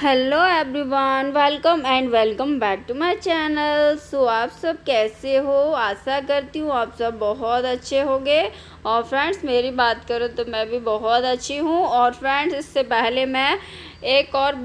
Hello everyone, welcome back to my channel. So आप सब कैसे हो? आशा करती हूँ आप सब बहुत अच्छे होंगे। और फ्रेंड्स, मेरी बात करो तो मैं भी बहुत अच्छी हूँ। और फ्रेंड्स, इससे पहले मैं एक और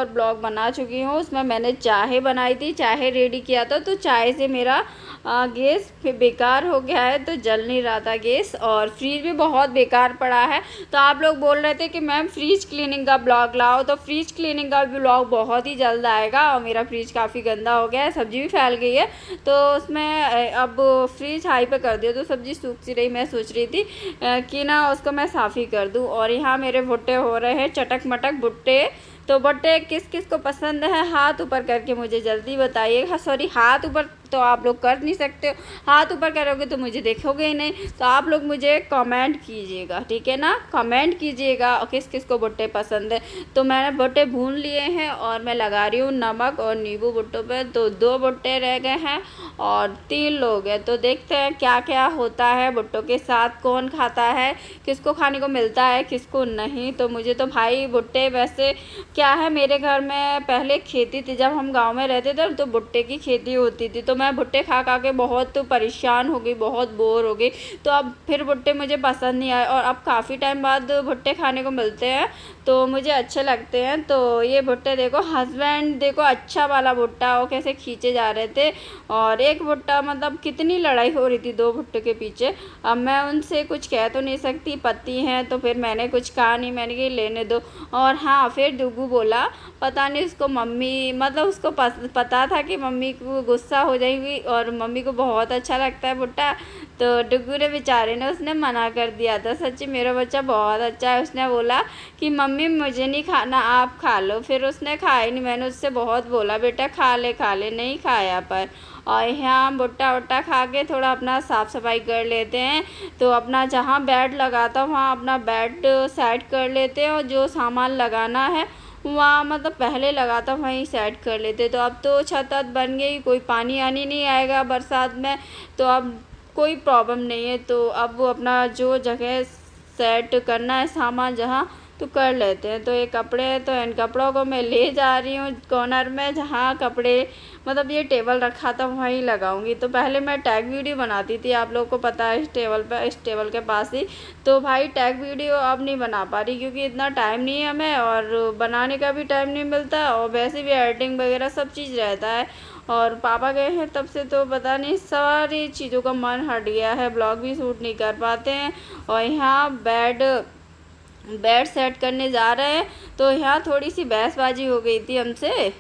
ब्लॉग बना चुकी हूँ। उसमें मैंने चाय बनाई थी, चाय रेडी किया था। तो चाय से मेरा गैस बेकार हो गया है, तो जल नहीं रहा था गैस। और फ्रिज भी बहुत बेकार पड़ा है। तो आप लोग बोल रहे थे कि मैम फ्रिज क्लीनिंग का ब्लॉग लाओ, तो फ्रिज क्लीनिंग का ब्लॉग बहुत ही जल्द आएगा। और मेरा फ्रिज काफ़ी गंदा हो गया है, सब्ज़ी भी फैल गई है। तो उसमें अब फ्रिज हाई पे कर दिया तो सब्ज़ी सूख सी रही। मैं सोच रही थी कि ना उसको मैं साफ़ ही कर दूँ। और यहाँ मेरे भुट्टे हो रहे हैं, चटक मटक भुट्टे। तो भुट्टे किस किस को पसंद है, हाथ ऊपर करके मुझे जल्दी बताइए। हाँ सॉरी, हाथ ऊपर तो आप लोग कर नहीं सकते हो, हाथ ऊपर करोगे तो मुझे देखोगे ही नहीं। तो आप लोग मुझे कमेंट कीजिएगा, ठीक है ना? कमेंट कीजिएगा किस किस को भुट्टे पसंद है। तो मैंने भुट्टे भून लिए हैं और मैं लगा रही हूँ नमक और नींबू भुट्टों पे। तो 2 भुट्टे रह गए हैं और 3 लोग हैं। तो देखते हैं क्या क्या होता है भुट्टों के साथ, कौन खाता है, किसको खाने को मिलता है, किसको नहीं। तो मुझे तो भाई भुट्टे, वैसे क्या है, मेरे घर में पहले खेती थी, जब हम गांव में रहते थे तो भुट्टे की खेती होती थी। तो मैं भुट्टे खा खा के बहुत परेशान हो गई, बहुत बोर हो गई। तो अब फिर भुट्टे मुझे पसंद नहीं आए, और अब काफ़ी टाइम बाद भुट्टे खाने को मिलते हैं तो मुझे अच्छे लगते हैं। तो ये भुट्टे देखो, हस्बैंड देखो अच्छा वाला भुट्टा वो कैसे खींचे जा रहे थे। और एक भुट्टा, मतलब कितनी लड़ाई हो रही थी 2 भुट्टे के पीछे। अब मैं उनसे कुछ कह तो नहीं सकती, पति हैं। तो फिर मैंने कुछ कहा नहीं, मैंने कहा लेने दो। और हाँ, फिर डुगू बोला, पता नहीं उसको मम्मी, मतलब उसको पता था कि मम्मी को गुस्सा हो जाएगी और मम्मी को बहुत अच्छा लगता है भुट्टा। तो डुगू ने, बेचारे ने, उसने मना कर दिया था। सच्ची मेरा बच्चा बहुत अच्छा है। उसने बोला कि मम्मी मुझे नहीं खाना, आप खा लो। फिर उसने खाया नहीं। मैंने उससे बहुत बोला, बेटा खा ले, नहीं खाया। पर और यहाँ भुट्टा वुट्टा खा के थोड़ा अपना साफ़ सफाई कर लेते हैं। तो अपना जहाँ बेड लगाता वहाँ अपना बेड सेट कर लेते हैं, और जो सामान लगाना है वहाँ मतलब पहले लगाता वहीं सेट कर लेते। तो अब तो छत बन गई, कोई पानी आनी नहीं आएगा बरसात में, तो अब कोई प्रॉब्लम नहीं है। तो अब वो अपना जो जगह सेट करना है सामान जहाँ, तो कर लेते हैं। तो ये कपड़े हैं, तो इन कपड़ों को मैं ले जा रही हूँ कॉर्नर में, जहाँ कपड़े, मतलब ये टेबल रखा था वहीं लगाऊंगी। तो पहले मैं टैग वीडियो बनाती थी, आप लोगों को पता है, इस टेबल के पास ही। तो भाई टैग वीडियो अब नहीं बना पा रही, क्योंकि इतना टाइम नहीं है हमें, और बनाने का भी टाइम नहीं मिलता, और वैसे भी एडिटिंग वगैरह सब चीज़ रहता है। और पापा गए हैं तब से तो पता नहीं सारी चीज़ों का मन हट गया है, ब्लॉग भी शूट नहीं कर पाते हैं। और यहाँ बेड सेट करने जा रहे हैं। तो यहाँ थोड़ी सी बहसबाजी हो गई थी हमसे।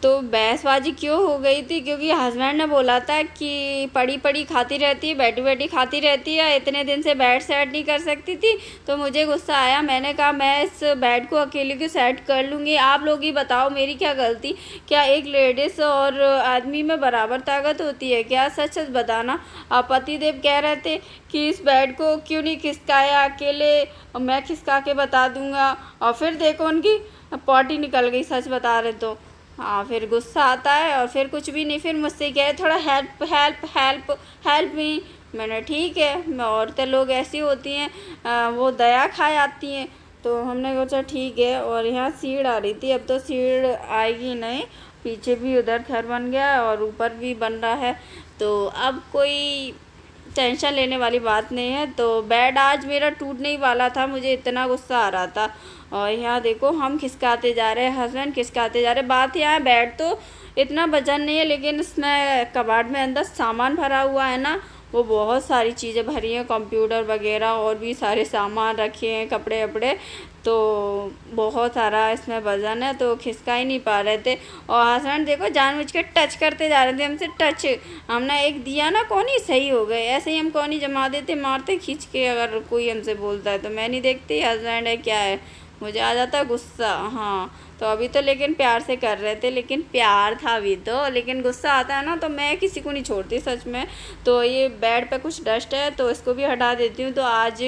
तो बहसबाजी क्यों हो गई थी? क्योंकि हस्बैंड ने बोला था कि पड़ी पड़ी खाती रहती है, बैठी बैठी खाती रहती है, इतने दिन से बेड सेट नहीं कर सकती थी। तो मुझे गुस्सा आया, मैंने कहा मैं इस बेड को अकेले क्यों सेट कर लूँगी। आप लोग ही बताओ मेरी क्या गलती? क्या एक लेडीज़ और आदमी में बराबर ताकत होती है क्या? सच सच बताना। आप पतिदेव कह रहे थे कि इस बेड को क्यों नहीं खिसकाया अकेले, और मैं खिसका के बता दूँगा। और फिर देखो उनकी पॉटी निकल गई, सच बता रहे तो। हाँ, फिर गुस्सा आता है और फिर कुछ भी नहीं, फिर मुझसे कहे थोड़ा help help help help me. मैंने ठीक है, मैं, औरतें लोग ऐसी होती हैं, वो दया खा जाती हैं। तो हमने सोचा ठीक है। और यहाँ सीढ़ आ रही थी, अब तो सीढ़ आएगी नहीं, पीछे भी उधर घर बन गया और ऊपर भी बन रहा है। तो अब कोई टेंशन लेने वाली बात नहीं है। तो बेड आज मेरा टूटने ही वाला था, मुझे इतना गुस्सा आ रहा था। और यहाँ देखो हम खिसकाते जा रहे हैं, हस्बैंड खिसकाते जा रहे हैं। बात यहाँ बेड तो इतना वजन नहीं है, लेकिन इसमें कबाड़ में अंदर सामान भरा हुआ है ना, वो बहुत सारी चीज़ें भरी हैं, कंप्यूटर वगैरह और भी सारे सामान रखे हैं, कपड़े वपड़े। तो बहुत सारा इसमें वज़न है, तो खिसका ही नहीं पा रहे थे। और हस्बैंड देखो जानबूझ के टच करते जा रहे थे हमसे, टच हमने एक दिया ना, कोनी सही हो गए। ऐसे ही हम कोनी जमा देते, मारते खींच के, अगर कोई हमसे बोलता है तो मैं नहीं देखती हस्बैंड है क्या है, मुझे आ जाता है गुस्सा। हाँ, तो अभी तो लेकिन प्यार से कर रहे थे, लेकिन प्यार था अभी तो, लेकिन गुस्सा आता है ना तो मैं किसी को नहीं छोड़ती सच में। तो ये बेड पे कुछ डस्ट है तो इसको भी हटा देती हूँ। तो आज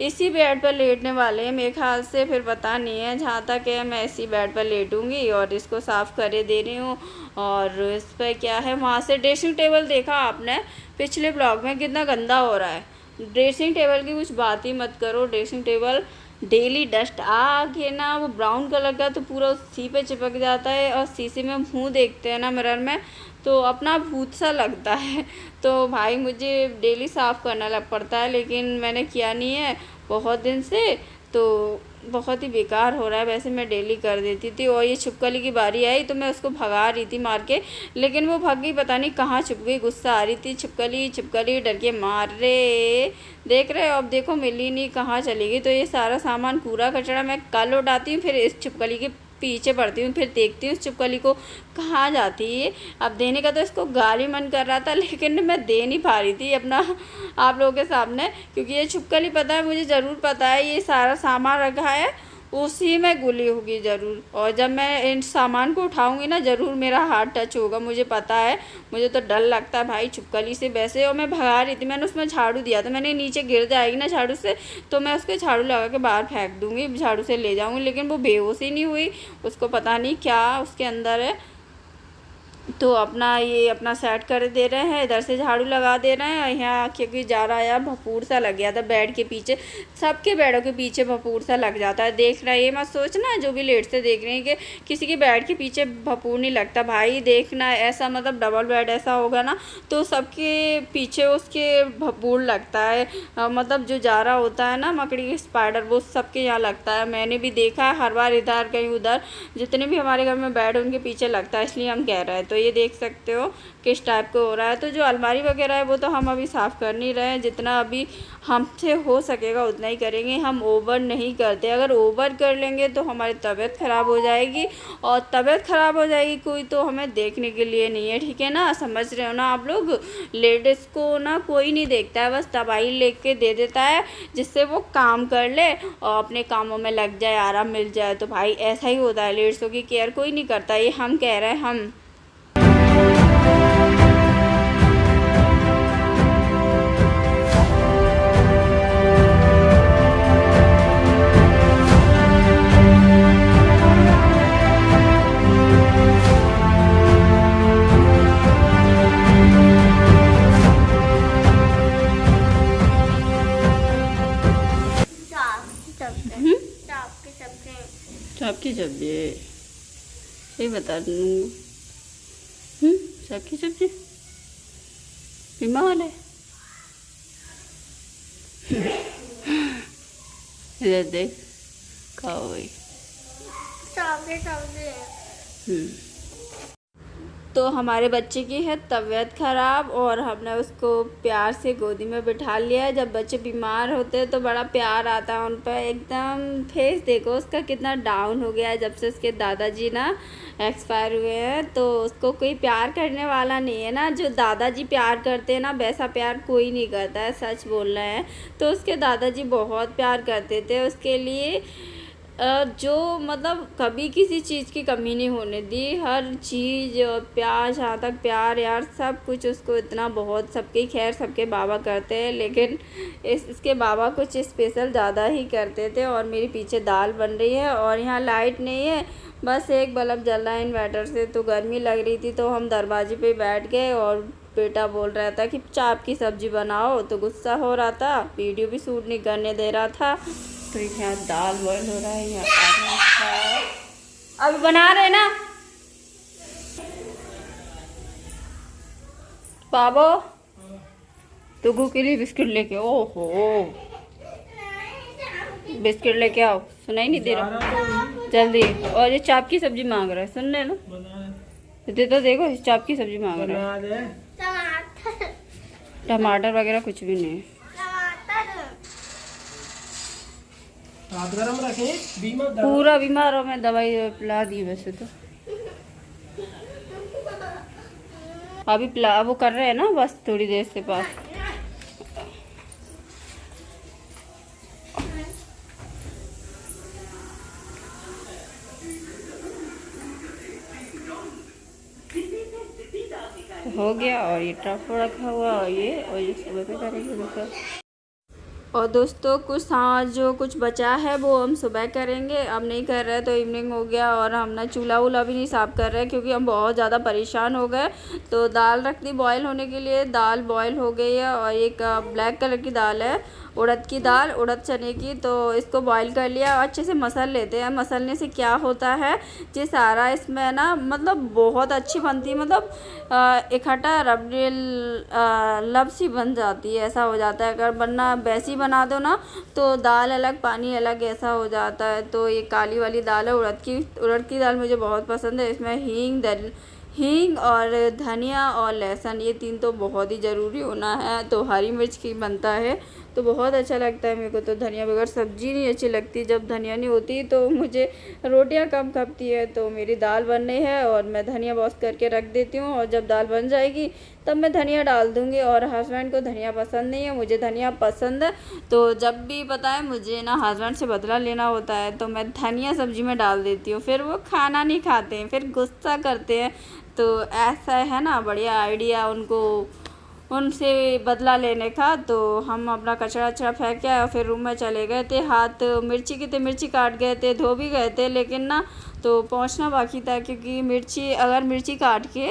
इसी बेड पर लेटने वाले हैं मेरे ख्याल से, फिर पता नहीं है, जहाँ तक है मैं इसी बेड पर लेटूँगी। और इसको साफ़ करे दे रही हूँ। और इस पर क्या है, वहाँ से ड्रेसिंग टेबल देखा आपने पिछले ब्लॉग में, कितना गंदा हो रहा है। ड्रेसिंग टेबल की कुछ बात ही मत करो। ड्रेसिंग टेबल डेली डस्ट आके ना वो ब्राउन कलर का तो पूरा उसी पे चिपक जाता है, और शीशे में मुंह देखते हैं ना मिरर में तो अपना भूत सा लगता है। तो भाई मुझे डेली साफ़ करना लग पड़ता है, लेकिन मैंने किया नहीं है बहुत दिन से, तो बहुत ही बेकार हो रहा है। वैसे मैं डेली कर देती थी। और ये छिपकली की बारी आई तो मैं उसको भगा रही थी मार के, लेकिन वो भाग गई, पता नहीं कहाँ छुप गई। गुस्सा आ रही थी, छिपकली छिपकली डर के मार रे, देख रहे हो। अब देखो मिली नहीं, कहाँ चली गई। तो ये सारा सामान कूड़ा कचरा मैं कल उठाती हूँ, फिर इस छिपकली के पीछे पड़ती हूँ, फिर देखती हूँ इस छिपकली को कहाँ जाती है। अब देने का तो इसको गाली मन कर रहा था, लेकिन मैं दे नहीं पा रही थी अपना आप लोगों के सामने, क्योंकि ये छिपकली पता है, मुझे ज़रूर पता है ये सारा सामान रखा है उसी में गुली होगी ज़रूर। और जब मैं इन सामान को उठाऊंगी ना ज़रूर मेरा हाथ टच होगा, मुझे पता है। मुझे तो डर लगता है भाई छिपकली से वैसे। और मैं भगा रही थी, मैंने उसमें झाड़ू दिया था, मैंने नीचे गिर जाएगी ना झाड़ू से तो मैं उसके झाड़ू लगा के बाहर फेंक दूँगी, झाड़ू से ले जाऊँगी। लेकिन वो बेहोश ही नहीं हुई, उसको पता नहीं क्या उसके अंदर है। तो अपना ये अपना सेट कर दे रहे हैं, इधर से झाड़ू लगा दे रहे हैं। यहाँ क्योंकि जा रहा है, भपूर सा लग गया था बेड के पीछे, सबके बेडों के पीछे भपूर सा लग जाता है। देख रहा है, ये मत सोचना जो भी लेट से देख रहे हैं कि किसी के बेड के पीछे भपूर नहीं लगता। भाई देखना ऐसा, मतलब डबल बेड ऐसा होगा ना तो सबके पीछे उसके भपूर लगता है। मतलब जो जा रहा होता है ना मकड़ी स्पाइडर, वो सबके यहाँ लगता है। मैंने भी देखा है हर बार, इधर कहीं उधर, जितने भी हमारे घर में बेड उनके पीछे लगता है, इसलिए हम कह रहे हैं। तो ये देख सकते हो किस टाइप का हो रहा है। तो जो अलमारी वगैरह है वो तो हम अभी साफ़ कर नहीं रहे हैं, जितना अभी हमसे हो सकेगा उतना ही करेंगे। हम ओवर नहीं करते, अगर ओवर कर लेंगे तो हमारी तबीयत ख़राब हो जाएगी, और तबीयत ख़राब हो जाएगी कोई तो हमें देखने के लिए नहीं है, ठीक है ना। समझ रहे हो ना आप लोग। लेडीज़ को ना कोई नहीं देखता है, बस दवाई लेके दे देता है जिससे वो काम कर ले और अपने कामों में लग जाए, आराम मिल जाए। तो भाई ऐसा ही होता है, लेडीज़ों की केयर कोई नहीं करता, ये हम कह रहे हैं हम। सबकी सब्जी सही बता दूँ। सबकी सब्जी बीमार है। इधर देख, खाओ भाई सब्जी। तो हमारे बच्चे की है तबीयत ख़राब, और हमने उसको प्यार से गोदी में बिठा लिया है। जब बच्चे बीमार होते हैं तो बड़ा प्यार आता है उन पर एकदम। फेस देखो उसका कितना डाउन हो गया है जब से उसके दादाजी ना एक्सपायर हुए हैं। तो उसको कोई प्यार करने वाला नहीं है ना, जो दादाजी प्यार करते हैं ना वैसा प्यार कोई नहीं करता है, सच बोल रहे हैं। तो उसके दादाजी बहुत प्यार करते थे उसके लिए, जो मतलब कभी किसी चीज़ की कमी नहीं होने दी, हर चीज़ प्यार, जहाँ तक प्यार यार सब कुछ उसको इतना बहुत। सबके खैर सबके बाबा करते हैं, लेकिन इसके बाबा कुछ स्पेशल ज़्यादा ही करते थे। और मेरे पीछे दाल बन रही है, और यहाँ लाइट नहीं है, बस एक बल्ब जल रहा है इन्वर्टर से। तो गर्मी लग रही थी तो हम दरवाजे पे बैठ गए, और बेटा बोल रहा था कि चाप की सब्ज़ी बनाओ, तो गुस्सा हो रहा था, वीडियो भी शूट नहीं करने दे रहा था। तो यहाँ दाल बॉयल हो रहा है, यहाँ अब बना रहे ना बाबो। तुगू के लिए बिस्किट लेके, ओहो बिस्किट लेके आओ, सुनाई नहीं दे रहा जल्दी। और ये चाप की सब्जी मांग रहा है, सुन रहे ना, दे तो देखो चाप की सब्जी मांग रहा है। टमाटर वगैरह कुछ भी नहीं है। गरम रखें, पूरा बीमार हो, मैं दवाई पिला दी वैसे तो। अभी पिला वो कर रहे हैं ना, बस थोड़ी देर से पास। हो गया। और ये टफ रखा हुआ, और ये सुबह पे करेंगे दोपहर। और दोस्तों कुछ जो कुछ बचा है वो हम सुबह करेंगे, अब नहीं कर रहे तो इवनिंग हो गया और हम ना चूल्हा वूल्हा भी नहीं साफ़ कर रहे क्योंकि हम बहुत ज़्यादा परेशान हो गए। तो दाल रख दी बॉयल होने के लिए, दाल बॉयल हो गई है और एक ब्लैक कलर की दाल है, उड़द की दाल, उड़द चने की। तो इसको बॉईल कर लिया और अच्छे से मसल लेते हैं। मसलने से क्या होता है ये सारा इसमें ना मतलब बहुत अच्छी बनती है, मतलब इकट्ठा रबड़ी लब सी बन जाती है, ऐसा हो जाता है। अगर बनना वैसी बना दो ना तो दाल अलग पानी अलग ऐसा हो जाता है। तो ये काली वाली दाल है उड़द की दाल मुझे बहुत पसंद है। इसमें हींग और धनिया और लहसुन ये 3 तो बहुत ही ज़रूरी होना है। तो हरी मिर्च की बनता है तो बहुत अच्छा लगता है मेरे को। तो धनिया बगैर सब्ज़ी नहीं अच्छी लगती, जब धनिया नहीं होती तो मुझे रोटियां कम खपती है। तो मेरी दाल बननी है और मैं धनिया वॉश करके रख देती हूँ और जब दाल बन जाएगी तब मैं धनिया डाल दूँगी। और हस्बैंड को धनिया पसंद नहीं है, मुझे धनिया पसंद है। तो जब भी पता है मुझे ना हस्बैंड से बदला लेना होता है तो मैं धनिया सब्ज़ी में डाल देती हूँ, फिर वो खाना नहीं खाते हैं, फिर गुस्सा करते हैं। तो ऐसा है ना बढ़िया आइडिया उनसे बदला लेने का। तो हम अपना कचरा वचरा फेंक के और फिर रूम में चले गए थे। हाथ मिर्ची की थे, मिर्ची काट गए थे, धो भी गए थे, लेकिन ना तो पहुंचना बाकी था क्योंकि मिर्ची काट के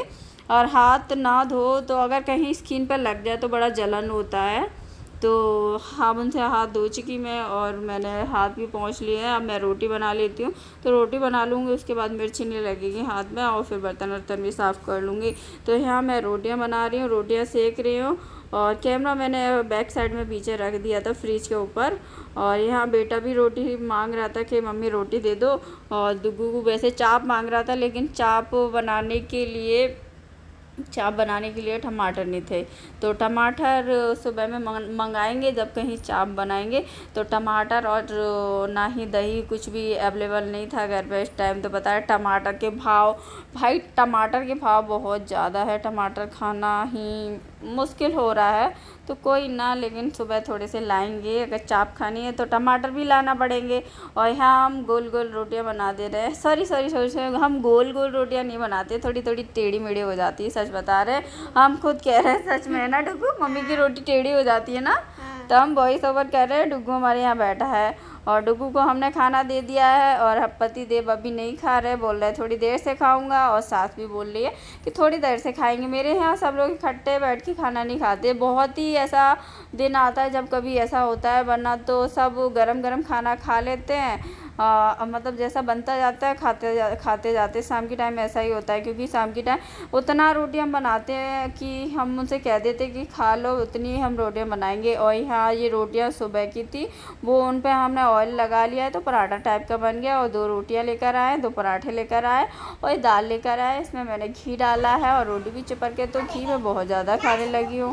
और हाथ ना धो तो अगर कहीं स्किन पर लग जाए तो बड़ा जलन होता है। तो साबुन से हाथ धो चुकी मैं और मैंने हाथ भी पोंछ लिए हैं। अब मैं रोटी बना लेती हूँ, तो रोटी बना लूँगी, उसके बाद मिर्ची नहीं लगेगी हाथ में और फिर बर्तन वर्तन भी साफ़ कर लूँगी। तो यहाँ मैं रोटियाँ बना रही हूँ, रोटियाँ सेक रही हूँ और कैमरा मैंने बैक साइड में पीछे रख दिया था फ्रिज के ऊपर। और यहाँ बेटा भी रोटी मांग रहा था कि मम्मी रोटी दे दो, और दुग्गू को वैसे चाप मांग रहा था, लेकिन चाप बनाने के लिए टमाटर नहीं थे। तो टमाटर सुबह में मंगाएंगे जब कहीं चाप बनाएंगे। तो टमाटर और ना ही दही कुछ भी अवेलेबल नहीं था घर पे इस टाइम। तो पता है टमाटर के भाव, भाई टमाटर के भाव बहुत ज़्यादा है, टमाटर खाना ही मुश्किल हो रहा है। तो कोई ना, लेकिन सुबह थोड़े से लाएंगे, अगर चाप खानी है तो टमाटर भी लाना पड़ेंगे। और यहाँ हम गोल गोल रोटियाँ बना दे रहे हैं, सॉरी हम गोल गोल रोटियाँ नहीं बनाते, थोड़ी थोड़ी टेढ़ी मेढ़ी हो जाती है, सच बता रहे हैं, हम खुद कह रहे हैं। सच में ना डुग्गू, मम्मी की रोटी टेढ़ी हो जाती है ना, तो हम वॉइस ओवर कह रहे हैं। डुग्गू हमारे यहाँ बैठा है और डुग्गू को हमने खाना दे दिया है और पति देव अभी नहीं खा रहे, बोल रहे थोड़ी देर से खाऊंगा। और सास भी बोल रही है कि थोड़ी देर से खाएंगे। मेरे यहाँ सब लोग इकट्ठे बैठ के खाना नहीं खाते। बहुत ही ऐसा दिन आता है जब कभी ऐसा होता है, वरना तो सब गरम गरम खाना खा लेते हैं। मतलब जैसा बनता जाता है खाते जाते। शाम के टाइम ऐसा ही होता है, क्योंकि शाम के टाइम उतना रोटी हम बनाते हैं कि हम उनसे कह देते कि खा लो, उतनी हम रोटियां बनाएंगे। और यहाँ ये रोटियां सुबह की थी, वो उन पे हमने ऑयल लगा लिया है तो पराठा टाइप का बन गया। और 2 रोटियां लेकर आए, 2 पराठे लेकर आए और ये दाल लेकर आए। इसमें मैंने घी डाला है और रोटी भी चिपक के, तो घी मैं बहुत ज़्यादा खाने लगी हूँ।